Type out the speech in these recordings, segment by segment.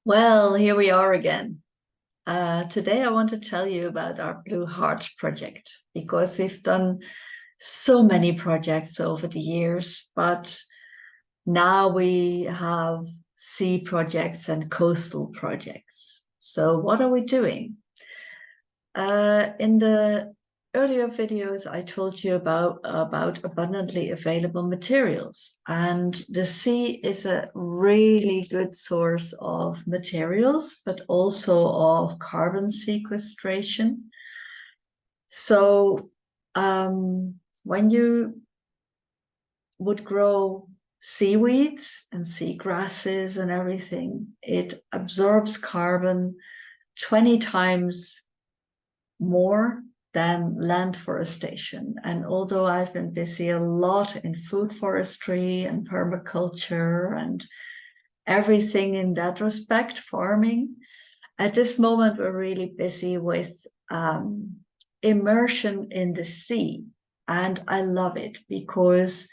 Well, here we are again. Today I want to tell you about our Blue Hearts project because we've done so many projects over the years, but now we have sea projects and coastal projects. So what are we doing? In the earlier videos, I told you about abundantly available materials, and the sea is a really good source of materials, but also of carbon sequestration. So when you would grow seaweeds and seagrasses and everything, it absorbs carbon 20 times more than land forestation. And although I've been busy a lot in food forestry and permaculture and everything in that respect, farming, at this moment we're really busy with immersion in the sea. And I love it because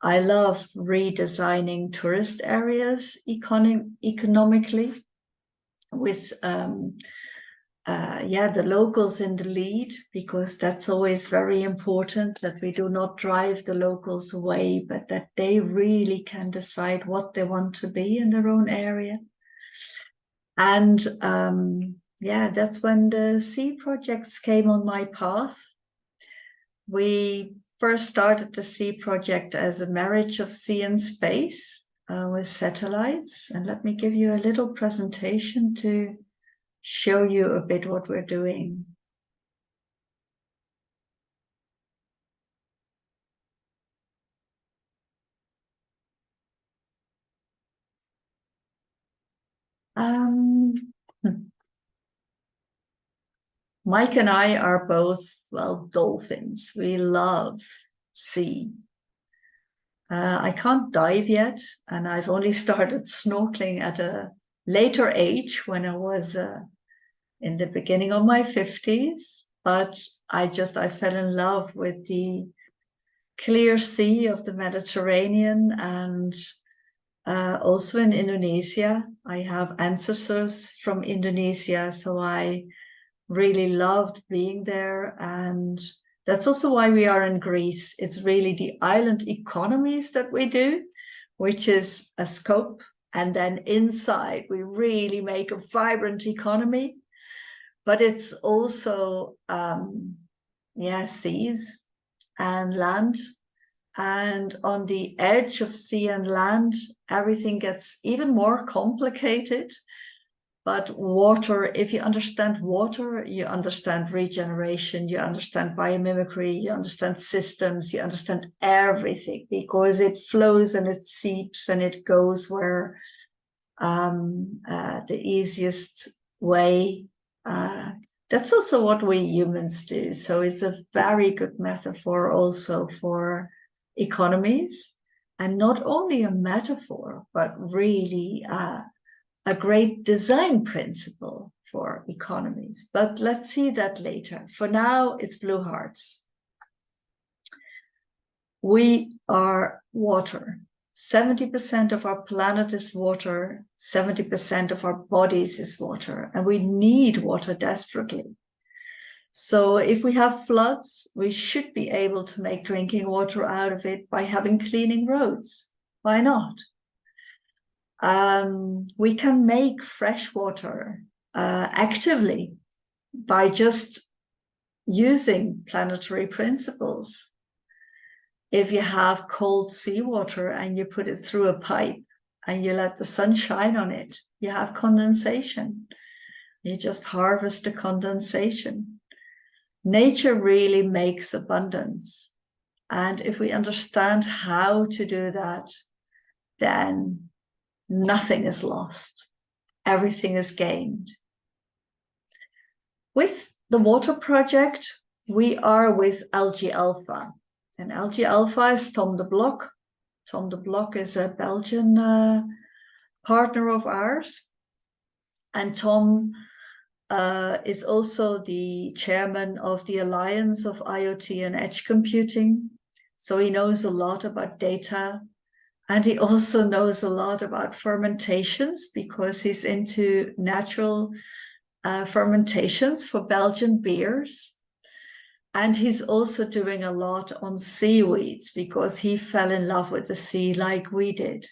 I love redesigning tourist areas economically with the locals in the lead, because that's always very important, that we do not drive the locals away, but that they really can decide what they want to be in their own area. And that's when the sea projects came on my path. We first started the sea project as a marriage of sea and space with satellites. And let me give you a little presentation to show you a bit what we're doing. Mike and I are both, well, dolphins. We love sea. I can't dive yet, and I've only started snorkeling at a later age when I was in the beginning of my 50s. But I fell in love with the clear sea of the Mediterranean, and also in Indonesia. I have ancestors from Indonesia, so I really loved being there. And that's also why we are in Greece. It's really the island economies that we do, which is a scope. And then inside, we really make a vibrant economy. But it's also, seas and land. And on the edge of sea and land, everything gets even more complicated. But water, if you understand water, you understand regeneration, you understand biomimicry, you understand systems, you understand everything, because it flows and it seeps and it goes where the easiest way. That's also what we humans do. So it's a very good metaphor also for economies, and not only a metaphor, but really a great design principle for economies. But let's see that later. For now, it's Blue Hearts. We are water. 70% of our planet is water. 70% of our bodies is water. And we need water desperately. So if we have floods, we should be able to make drinking water out of it by having cleaning roads. Why not? We can make fresh water actively by just using planetary principles. If you have cold seawater and you put it through a pipe and you let the sun shine on it, you have condensation. You just harvest the condensation. Nature really makes abundance. And if we understand how to do that, then nothing is lost. Everything is gained. With the water project, we are with Algae Alpha. And Algae Alpha is Tom de Blok. Tom de Blok is a Belgian partner of ours. And Tom is also the chairman of the Alliance of IoT and Edge Computing. So he knows a lot about data And he also knows a lot about fermentations because he's into natural fermentations for Belgian beers. And he's also doing a lot on seaweeds because he fell in love with the sea like we did.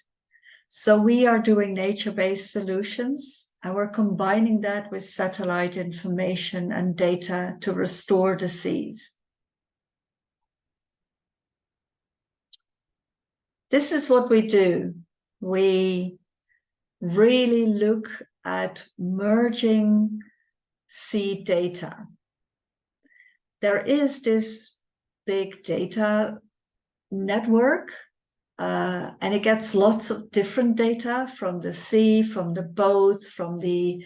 So we are doing nature-based solutions, and we're combining that with satellite information and data to restore the seas. This is what we do. We really look at merging sea data. There is this big data network, and it gets lots of different data from the sea, from the boats, from the,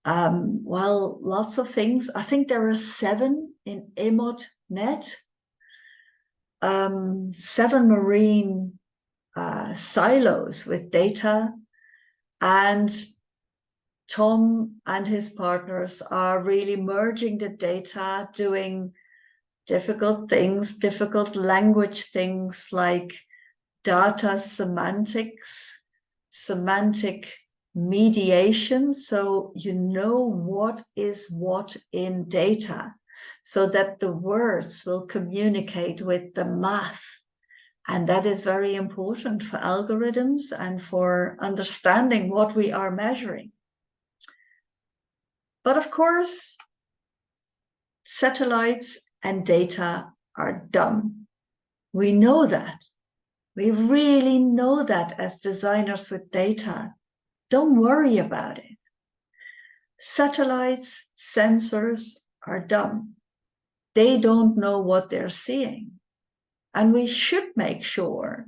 well, lots of things. I think there are 7 in EMOD.net, 7 marine silos with data, and Tom and his partners are really merging the data, doing difficult things, difficult language things like data semantics, semantic mediation. So you know what is what in data so that the words will communicate with the math. And that is very important for algorithms and for understanding what we are measuring. But of course, satellites and data are dumb. We know that. We really know that as designers with data. Don't worry about it. Satellites, sensors are dumb. They don't know what they're seeing. And we should make sure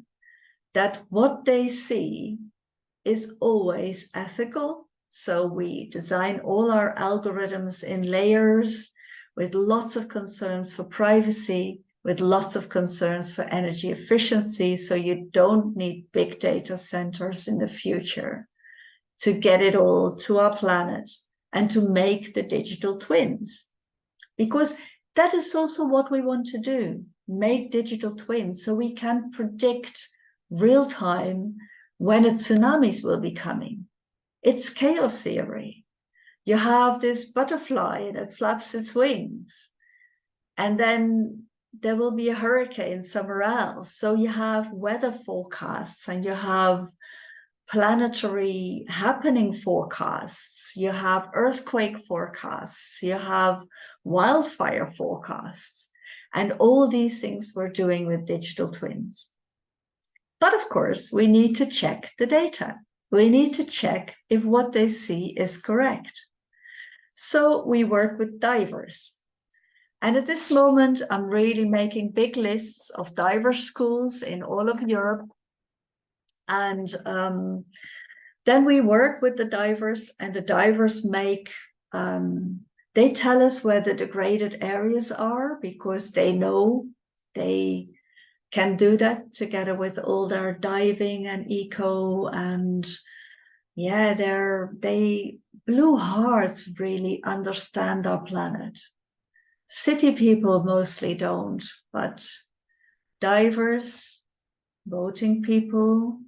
that what they see is always ethical. So we design all our algorithms in layers with lots of concerns for privacy, with lots of concerns for energy efficiency. So you don't need big data centers in the future to get it all to our planet and to make the digital twins. Because that is also what we want to do, make digital twins so we can predict real time when tsunamis will be coming. It's chaos theory. You have this butterfly that flaps its wings, and then there will be a hurricane somewhere else. So you have weather forecasts and you have planetary happening forecasts, you have earthquake forecasts, you have wildfire forecasts, and all these things we're doing with digital twins. But of course, we need to check the data. We need to check if what they see is correct. So we work with divers. And at this moment, I'm really making big lists of diver schools in all of Europe. And then we work with the divers, and the divers make, they tell us where the degraded areas are because they know they can do that together with all their diving and eco, and yeah, they blue hearts really understand our planet. City people mostly don't, but divers, boating people,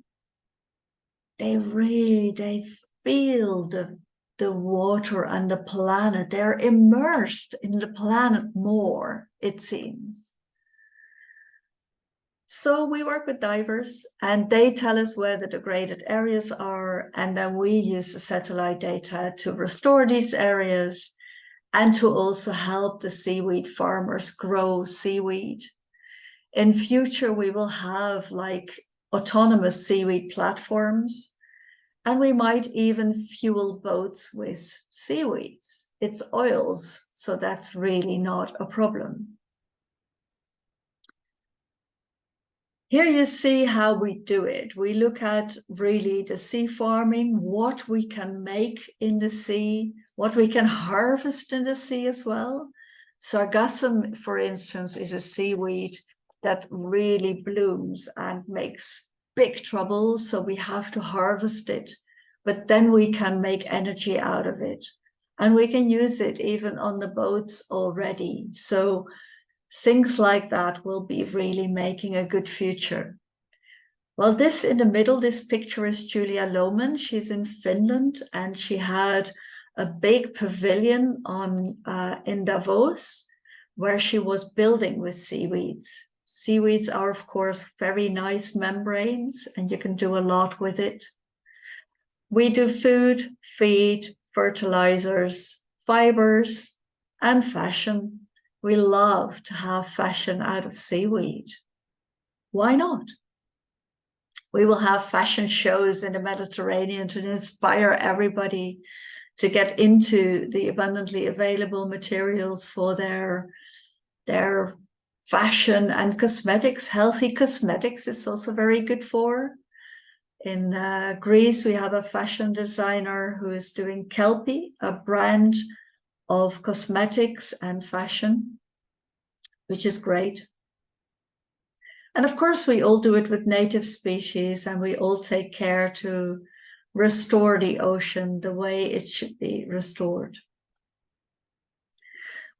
they feel the water and the planet. They're immersed in the planet more, it seems. So we work with divers and they tell us where the degraded areas are, and then we use the satellite data to restore these areas and to also help the seaweed farmers grow seaweed. In future, we will have like autonomous seaweed platforms, and we might even fuel boats with seaweeds. It's oils, so that's really not a problem. Here you see how we do it. We look at really the sea farming, what we can make in the sea, what we can harvest in the sea as well. Sargassum, for instance, is a seaweed that really blooms and makes big trouble, so we have to harvest it. But then we can make energy out of it. And we can use it even on the boats already. So things like that will be really making a good future. Well, this in the middle, this picture is Julia Lohman. She's in Finland, and she had a big pavilion in Davos where she was building with seaweeds. Seaweeds are, of course, very nice membranes, and you can do a lot with it. We do food, feed, fertilizers, fibers, and fashion. We love to have fashion out of seaweed. Why not? We will have fashion shows in the Mediterranean to inspire everybody to get into the abundantly available materials for their fashion and cosmetics. Healthy cosmetics is also very good for. In Greece, we have a fashion designer who is doing Kelpie, a brand of cosmetics and fashion, which is great. And of course, we all do it with native species, and we all take care to restore the ocean the way it should be restored.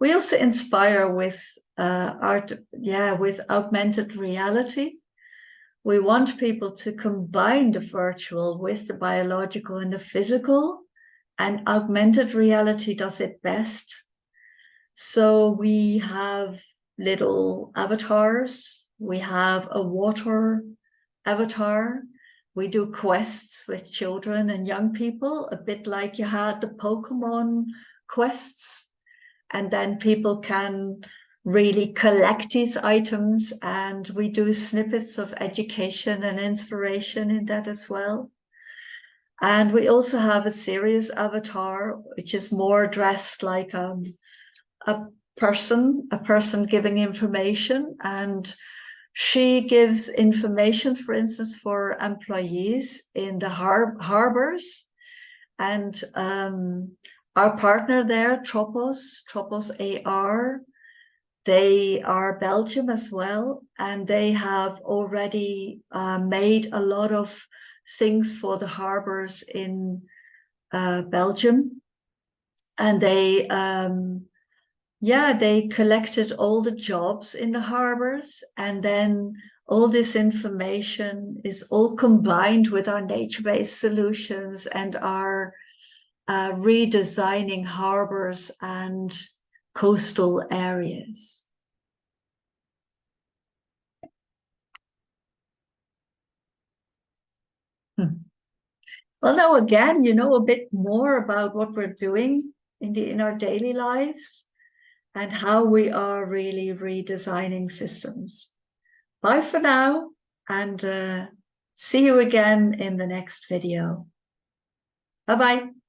We also inspire with with augmented reality. We want people to combine the virtual with the biological and the physical, and augmented reality does it best. So we have little avatars. We have a water avatar. We do quests with children and young people, a bit like you had the Pokemon quests. And then people can really collect these items, and we do snippets of education and inspiration in that as well. And we also have a serious avatar, which is more dressed like a person giving information, and she gives information, for instance, for employees in the harbors. And our partner there, Tropos AR, they are Belgium as well, and they have already made a lot of things for the harbors in Belgium. And they collected all the jobs in the harbors, and then all this information is all combined with our nature-based solutions and our redesigning harbors and coastal areas. Well, now again, you know a bit more about what we're doing in our daily lives and how we are really redesigning systems. Bye for now, and see you again in the next video. Bye-bye.